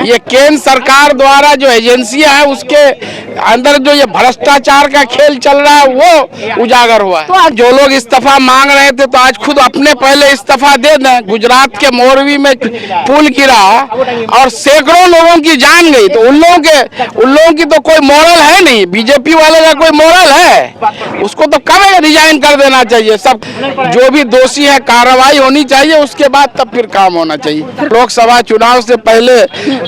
ये केंद्र सरकार द्वारा जो एजेंसियां है उसके अंदर जो ये भ्रष्टाचार का खेल चल रहा है वो उजागर हुआ है। तो जो लोग इस्तीफा मांग रहे थे तो आज खुद अपने पहले इस्तीफा दे दें। गुजरात के मोरवी में पुल गिरा और सैकड़ों लोगों की जान गई, तो उन लोगों की तो कोई मोरल है नहीं। बीजेपी वाले का कोई मोरल है? उसको तो कब रिजाइन कर देना चाहिए। सब जो भी दोषी है कार्रवाई होनी चाहिए, उसके बाद तब फिर काम होना चाहिए। लोकसभा चुनाव से पहले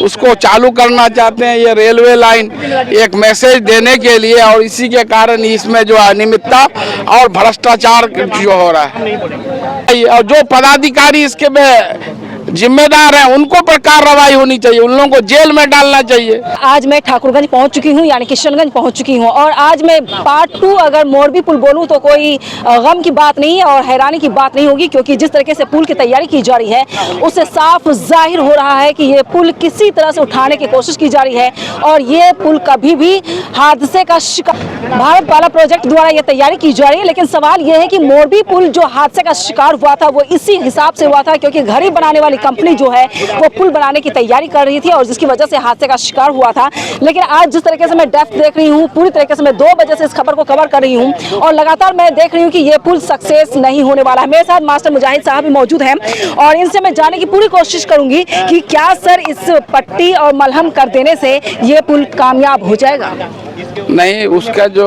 उसको चालू करना चाहते हैं ये रेलवे लाइन, एक मैसेज देने के लिए, और इसी के कारण इसमें जो अनियमितता और भ्रष्टाचार जो हो रहा है, और जो पदाधिकारी इसके में जिम्मेदार हैं उनको पर कार्रवाई होनी चाहिए, उन लोगों को जेल में डालना चाहिए। आज मैं ठाकुरगंज पहुंच चुकी हूं, यानी किशनगंज पहुंच चुकी हूं, और आज मैं पार्ट 2 अगर मोरबी पुल बोलूं तो कोई गम की बात नहीं और हैरानी की बात नहीं होगी, क्योंकि जिस तरीके से पुल की तैयारी की जा रही है उससे साफ जाहिर हो रहा है कि ये पुल किसी तरह से उठाने की कोशिश की जा रही है, और ये पुल कभी भी हादसे का शिकार। भारत वाला प्रोजेक्ट द्वारा ये तैयारी की जा रही है, लेकिन सवाल ये है कि मोरबी पुल जो हादसे का शिकार हुआ था वो इसी हिसाब से हुआ था, क्योंकि घड़ी बनाने वाली कंपनी जो है वो पुल बनाने की तैयारी कर रही थी और जिसकी वजह से हादसे का शिकार हुआ था। लेकिन आज जिस तरीके से मैं डेप्थ देख रही हूँ, पूरी तरीके से मैं 2 बजे से इस खबर को कवर कर रही हूँ और लगातार मैं देख रही हूँ कि ये पुल सक्सेस नहीं होने वाला है। मेरे साथ मास्टर मुजाहिद साहब भी मौजूद हैं और इनसे मैं जानने की पूरी कोशिश करूंगी कि क्या सर इस पट्टी और मलहम कर देने से ये पुल कामयाब हो जाएगा? नहीं, उसका जो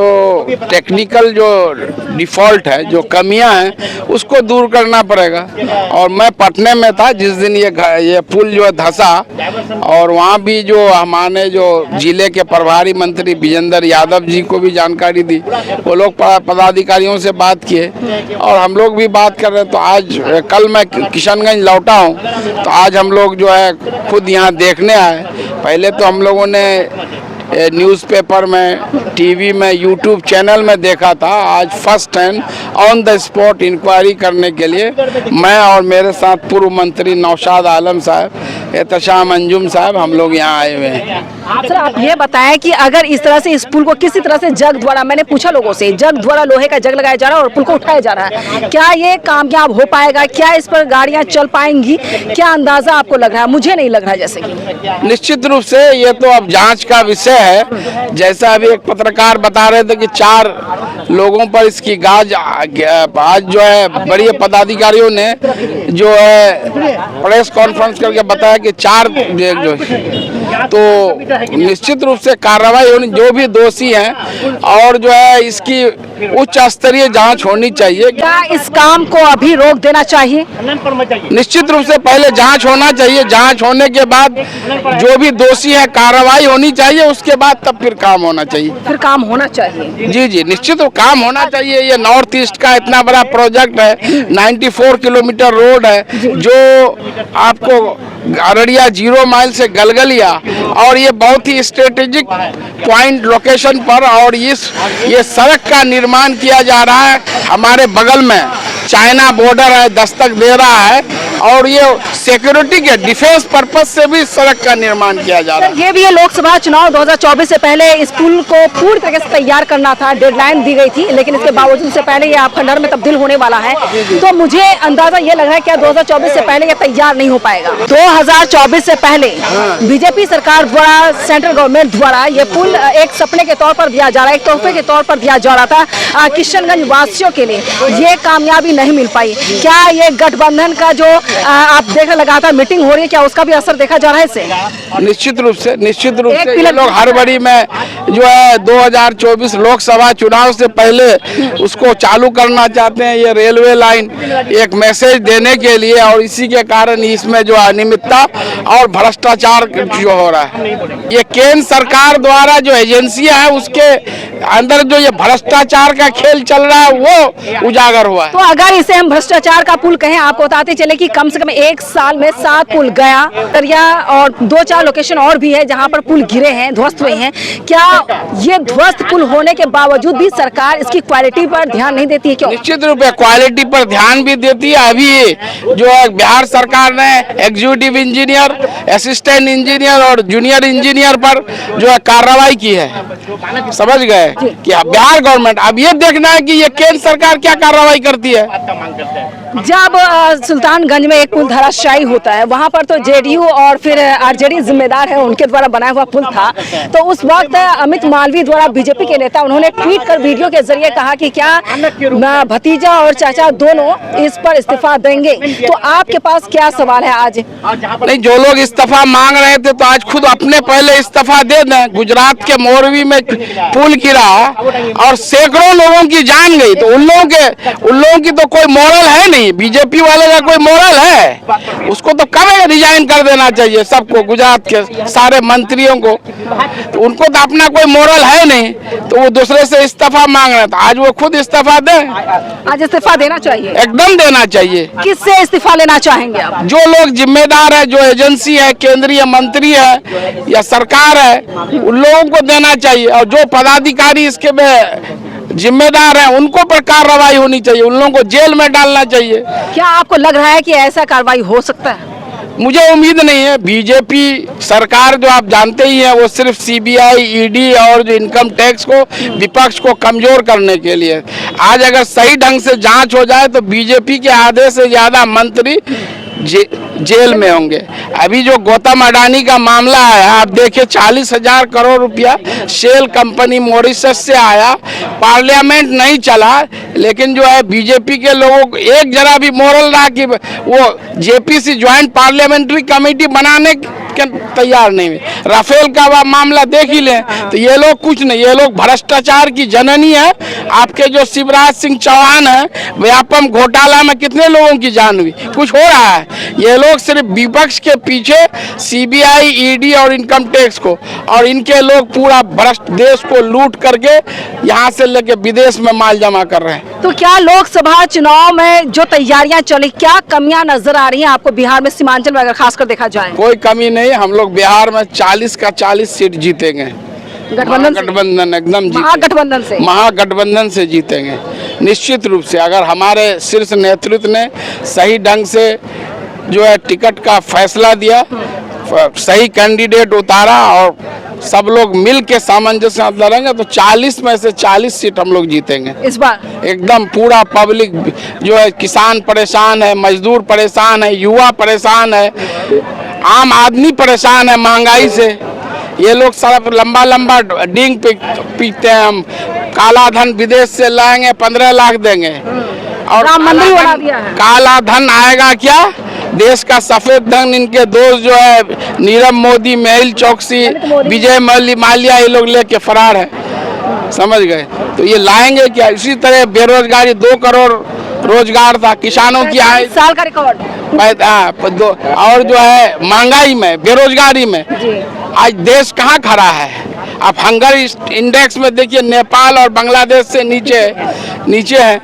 टेक्निकल जो डिफॉल्ट है, जो कमियां हैं, उसको दूर करना पड़ेगा। और मैं पटने में था जिस दिन ये पुल जो धंसा, और वहाँ भी जो हमारे जो जिले के प्रभारी मंत्री विजेंद्र यादव जी को भी जानकारी दी, वो लोग पदाधिकारियों से बात किए और हम लोग भी बात कर रहे। तो आज कल मैं किशनगंज लौटा हूँ, तो आज हम लोग जो है खुद यहाँ देखने आए। पहले तो हम लोगों ने न्यूज़पेपर में, टीवी में, यूट्यूब चैनल में देखा था। आज first hand on the spot inquiry करने के लिए मैं और मेरे साथ पूर्व मंत्री नौशाद आलम साहब, एहतशाम अंजुम साहब, हम लोग यहाँ आए हुए हैं। सर आप ये बताएं कि अगर इस तरह से इस पुल को किसी तरह से जग द्वारा, मैंने पूछा लोगों से, जग द्वारा लोहे का जग लगाया जा रहा है और पुल को उठाया जा रहा है, क्या ये कामयाब हो पाएगा? क्या इस पर गाड़ियाँ चल पाएंगी? क्या अंदाजा आपको लग रहा है? मुझे नहीं लग रहा जैसे कि। निश्चित रूप से ये तो अब जांच का विषय है। जैसा अभी एक पत्रकार बता रहे थे कि 4 लोगों पर इसकी गाज आज जो है बड़ी पदाधिकारियों ने जो है प्रेस कॉन्फ्रेंस करके बताया कि 4 जो, तो निश्चित रूप से कार्रवाई होनी, जो भी दोषी हैं, और जो है इसकी उच्च स्तरीय जांच होनी चाहिए। क्या इस काम को अभी रोक देना चाहिए? निश्चित रूप से पहले जांच होना चाहिए, जांच होने के बाद जो भी दोषी है कार्रवाई होनी चाहिए, उसके बाद तब फिर काम होना चाहिए। फिर काम होना चाहिए। जी जी, निश्चित काम होना चाहिए। ये नॉर्थ ईस्ट का इतना बड़ा प्रोजेक्ट है, 94 किलोमीटर रोड है, जो आपको अररिया 0 माइल से गलगलिया, और ये बहुत ही स्ट्रेटेजिक पॉइंट लोकेशन पर, और ये सड़क का निर्माण किया जा रहा है। हमारे बगल में चाइना बॉर्डर है, दस्तक दे रहा है, और ये सिक्योरिटी के डिफेंस पर्पस से भी सड़क का निर्माण किया जा रहा है। ये भी है, लोकसभा चुनाव 2024 से पहले इस पुल को पूरी तरीके से तैयार करना था, डेडलाइन दी गई थी, लेकिन इसके बावजूद से पहले ये खंडहर में तब्दील होने वाला है। तो मुझे अंदाजा ये लग रहा है क्या 2024 से पहले ये तैयार नहीं हो पाएगा? 2024 से पहले बीजेपी सरकार द्वारा, सेंट्रल गवर्नमेंट द्वारा ये पुल एक सपने के तौर पर दिया जा रहा है, एक तोहफे के तौर पर दिया जा रहा था किशनगंज वासियों के लिए। ये कामयाबी नहीं मिल पाई। क्या ये गठबंधन का जो आप देख रहे लगातार मीटिंग हो रही है, क्या उसका भी असर देखा जा रहा है इससे? निश्चित रूप से ये लोग हड़बड़ी में जो है 2024 लोकसभा चुनाव से पहले उसको चालू करना चाहते हैं ये रेलवे लाइन, एक मैसेज देने के लिए, और इसी के कारण इसमें जो अनियमितता और भ्रष्टाचार जो हो रहा है, ये केंद्र सरकार द्वारा जो एजेंसियां हैं उसके अंदर जो ये भ्रष्टाचार का खेल चल रहा है वो उजागर हुआ है। तो अगर इसे हम भ्रष्टाचार का पुल कहें, आपको बताते चले कि कम से कम 1 साल में 7 पुल गया, दरिया और 2-4 लोकेशन और भी है जहां पर पुल गिरे हैं, ध्वस्त हुए हैं। क्या ये ध्वस्त पुल होने के बावजूद भी सरकार इसकी क्वालिटी पर ध्यान नहीं देती है, क्यों? निश्चित रूप से क्वालिटी पर ध्यान भी देती है। अभी जो है बिहार सरकार ने एग्जीक्यूटिव इंजीनियर, असिस्टेंट इंजीनियर और जूनियर इंजीनियर पर जो है कार्रवाई की है, समझ गए कि बिहार गवर्नमेंट। अब ये देखना है कि ये केंद्र सरकार क्या कार्रवाई करती है। जब सुल्तानगंज में एक पुल धराशायी होता है, वहां पर तो जेडीयू और फिर आरजेडी जिम्मेदार है, उनके द्वारा बनाया हुआ पुल था, तो उस वक्त अमित मालवीय द्वारा बीजेपी के नेता उन्होंने ट्वीट कर वीडियो के जरिए कहा कि क्या भतीजा और चाचा दोनों इस पर इस्तीफा देंगे। तो आपके पास क्या सवाल है आज? नहीं, जो लोग इस्तीफा मांग रहे थे तो आज खुद अपने पहले इस्तीफा दे दें। गुजरात के मोरबी में पुल गिरा और सैकड़ों लोगों की जान गई, तो उन लोगों की तो कोई मोरल है नहीं। बीजेपी वाले का कोई मोरल है? उसको तो कब रिजाइन कर देना चाहिए सबको, गुजरात के सारे मंत्रियों को। तो उनको तो अपना कोई मोरल है नहीं, तो वो दूसरे से इस्तीफा मांग रहे हैं। तो आज वो खुद इस्तीफा दें। आज इस्तीफा देना चाहिए, एकदम देना चाहिए। किससे इस्तीफा लेना चाहेंगे आप? जो लोग जिम्मेदार है, जो एजेंसी है, केंद्रीय मंत्री है या सरकार है, उन लोगों को देना चाहिए। और जो पदाधिकारी इसके में जिम्मेदार हैं, उनको पर कार्रवाई होनी चाहिए, उन लोगों को जेल में डालना चाहिए। क्या आपको लग रहा है कि ऐसा कार्रवाई हो सकता है? मुझे उम्मीद नहीं है। बीजेपी सरकार जो आप जानते ही है, वो सिर्फ सीबीआई, ईडी और जो इनकम टैक्स को, विपक्ष को कमजोर करने के लिए। आज अगर सही ढंग से जांच हो जाए तो बीजेपी के आधे से ज्यादा मंत्री जेल में होंगे। अभी जो गौतम अडानी का मामला है, आप देखिए 40,000 करोड़ रुपया शेल कंपनी मॉरिशस से आया, पार्लियामेंट नहीं चला, लेकिन जो है बीजेपी के लोगों को एक जरा भी मोरल रहा कि वो जेपीसी ज्वाइंट पार्लियामेंट्री कमेटी बनाने के तैयार नहीं हुए। राफेल का मामला देख ही लें, तो ये लोग कुछ नहीं, ये लोग भ्रष्टाचार की जननी है। आपके जो शिवराज सिंह चौहान है, व्यापम घोटाला में कितने लोगों की जान हुई? कुछ हो रहा है? ये लोग सिर्फ विपक्ष के पीछे सीबीआई, ईडी और इनकम टैक्स को, और इनके लोग पूरा भ्रष्ट देश को लूट करके यहाँ से लेके विदेश में माल जमा कर रहे हैं। तो क्या लोकसभा चुनाव में जो तैयारियां चली, क्या कमियां नजर आ रही हैं आपको बिहार में, सीमांचल में अगर खासकर देखा जाए? कोई कमी नहीं। हम लोग बिहार में 40 का 40 सीट जीतेंगे। गठबंधन एकदम महागठबंधन से जीतेंगे निश्चित रूप से। अगर हमारे शीर्ष नेतृत्व ने सही ढंग से जो है टिकट का फैसला दिया, सही कैंडिडेट उतारा और सब लोग मिल के सामंजस्य लड़ेंगे, तो 40 में से 40 सीट हम लोग जीतेंगे इस बार। एकदम पूरा पब्लिक जो है, किसान परेशान है, मजदूर परेशान है, युवा परेशान है, आम आदमी परेशान है महंगाई से। ये लोग सब लंबा लंबा डींग पीते हैं। हम काला धन विदेश से लाएंगे, 15 लाख देंगे, और राम मंदिर बना दिया है। काला धन आएगा क्या? देश का सफेद धन इनके दोस्त जो है नीरव मोदी, मेहुल चौकसी, विजय माल्या, ये लोग लेके फरार है, समझ गए? तो ये लाएंगे क्या? इसी तरह बेरोजगारी, 2 करोड़ रोजगार था, किसानों की आय साल का रिकॉर्ड, और जो है महंगाई में, बेरोजगारी में आज देश कहाँ खड़ा है? आप हंगर इंडेक्स में देखिए, नेपाल और बांग्लादेश से नीचे है।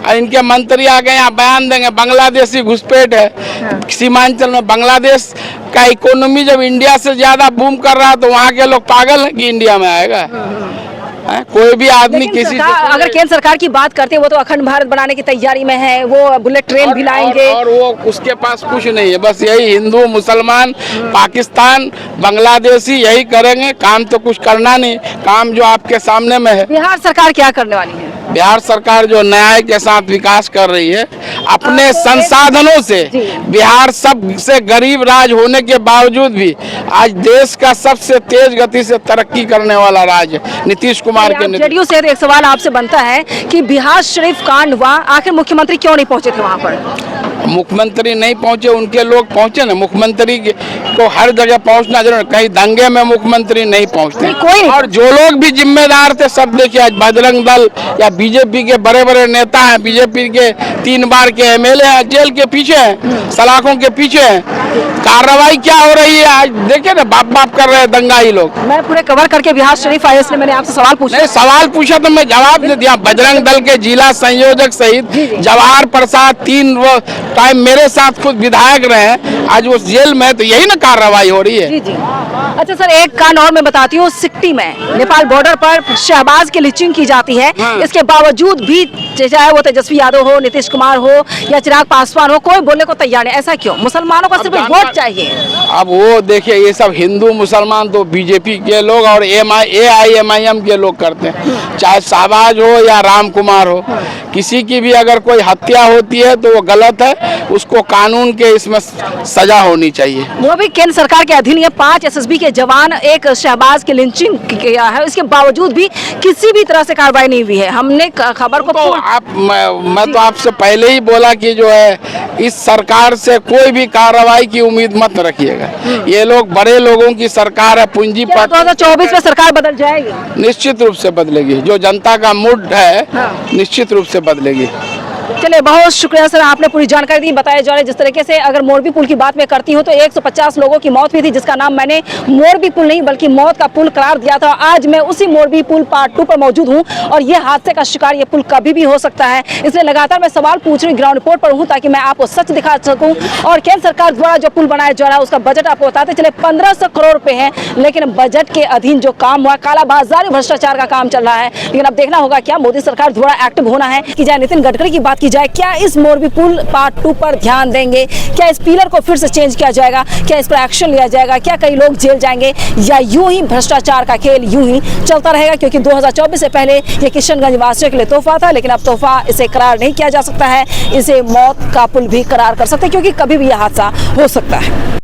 इनके मंत्री आ गए यहाँ बयान देंगे बांग्लादेशी घुसपैठ है। सीमांचल में बांग्लादेश का इकोनॉमी जब इंडिया से ज्यादा बूम कर रहा है, तो वहाँ के लोग पागल हैं कि इंडिया में आएगा? कोई भी आदमी किसी से अगर केंद्र सरकार की बात करते हैं, वो तो अखंड भारत बनाने की तैयारी में है, वो बुलेट ट्रेन भी लाएंगे, और वो उसके पास कुछ नहीं है, बस यही हिंदू, मुसलमान, पाकिस्तान, बांग्लादेशी यही करेंगे। काम तो कुछ करना नहीं, काम जो आपके सामने में है। बिहार सरकार क्या करने वाली है? बिहार सरकार जो न्याय के साथ विकास कर रही है, अपने संसाधनों से। बिहार सबसे गरीब राज्य होने के बावजूद भी आज देश का सबसे तेज गति से तरक्की करने वाला राज्य नीतीश कुमार के नेतृत्व। जेडीयू से एक सवाल आपसे बनता है कि बिहार शरीफ कांड हुआ, आखिर मुख्यमंत्री क्यों नहीं पहुंचे थे वहां पर? मुख्यमंत्री नहीं पहुंचे, उनके लोग पहुंचे ना। मुख्यमंत्री को हर जगह पहुंचना जरूर, कहीं दंगे में मुख्यमंत्री नहीं पहुंचते। कोई नहीं। और जो लोग भी जिम्मेदार थे सब देखिए, आज बजरंग दल या बीजेपी के बड़े बड़े नेता हैं, बीजेपी के 3 बार के एमएलए हैं, जेल के पीछे हैं, सलाखों के पीछे हैं। कार्रवाई क्या हो रही है आज देखिए ना, बाप बाप कर रहे हैं दंगाई लोग। मैं पूरे कवर करके बिहार शरीफ आया, इसलिए मैंने आपसे सवाल पूछा। सवाल पूछा तो मैं जवाब दे दिया। बजरंग दल के जिला संयोजक सहित जवाहर प्रसाद, 3 टाइम मेरे साथ खुद विधायक रहे, आज वो जेल में, तो यही ना कार्रवाई हो रही है। जी जी। अच्छा सर, एक कांड और मैं बताती हूँ, सिकटी में नेपाल बॉर्डर पर शहबाज की लिंचिंग की जाती है। इसके बावजूद भी चाहे वो तेजस्वी यादव हो, नीतीश कुमार हो या चिराग पासवान हो, कोई बोलने को तैयार नहीं। ऐसा क्यों? मुसलमानों को सिर्फ वोट चाहिए। अब वो देखिए, ये सब हिंदू मुसलमान तो बीजेपी के लोग और AIMIM के लोग करते हैं। चाहे शहबाज हो या राम कुमार हो, किसी की भी अगर कोई हत्या होती है तो वो गलत है, उसको कानून के इसमें सजा होनी चाहिए। वो भी केंद्र सरकार के अधीन है। 5 SSB के जवान एक शहबाज की लिंचिंग किया है, इसके बावजूद भी किसी भी तरह से कार्रवाई नहीं हुई है। हमने खबर को मैं तो आपसे पहले ही बोला कि जो है, इस सरकार से कोई भी कार्रवाई की उम्मीद मत रखिएगा। ये लोग बड़े लोगों की सरकार है, पूंजीपति। 2024 में सरकार बदल जाएगी? निश्चित रूप से बदलेगी। जो जनता का मूड है, निश्चित रूप से बदलेगी। चलिए, बहुत शुक्रिया सर, आपने पूरी जानकारी दी। बताया जा रहा है जिस तरीके से अगर मोरबी पुल की बात मैं करती हूँ तो 150 लोगों की मौत हुई थी, जिसका नाम मैंने मोरबी पुल नहीं बल्कि मौत का पुल करार दिया था। आज मैं उसी मोरबी पुल पार्ट 2 पर मौजूद हूँ और ये हादसे का शिकार ये पुल कभी भी हो सकता है। इसलिए लगातार मैं सवाल पूछ रही, ग्राउंड रिपोर्ट पर हूँ, ताकि मैं आपको सच दिखा सकूँ। और केंद्र सरकार द्वारा जो पुल बनाया जा रहा है उसका बजट आपको बताते चले 1500 करोड़ रुपए है, लेकिन बजट के अधीन जो काम हुआ, कालाबाजारी भ्रष्टाचार का काम चल रहा है। लेकिन अब देखना होगा क्या मोदी सरकार द्वारा एक्टिव होना है कि जाए नितिन गडकरी की बात की जाए, क्या इस मोरबी पुल पार्ट 2 पर ध्यान देंगे? क्या इस पिलर को फिर से चेंज किया जाएगा? क्या इस पर एक्शन लिया जाएगा? क्या कई लोग जेल जाएंगे या यूं ही भ्रष्टाचार का खेल यूं ही चलता रहेगा? क्योंकि 2024 से पहले ये किशनगंज वासियों के लिए तोहफा था, लेकिन अब तोहफा इसे करार नहीं किया जा सकता है। इसे मौत का पुल भी करार कर सकते हैं, क्योंकि कभी भी यह हादसा हो सकता है।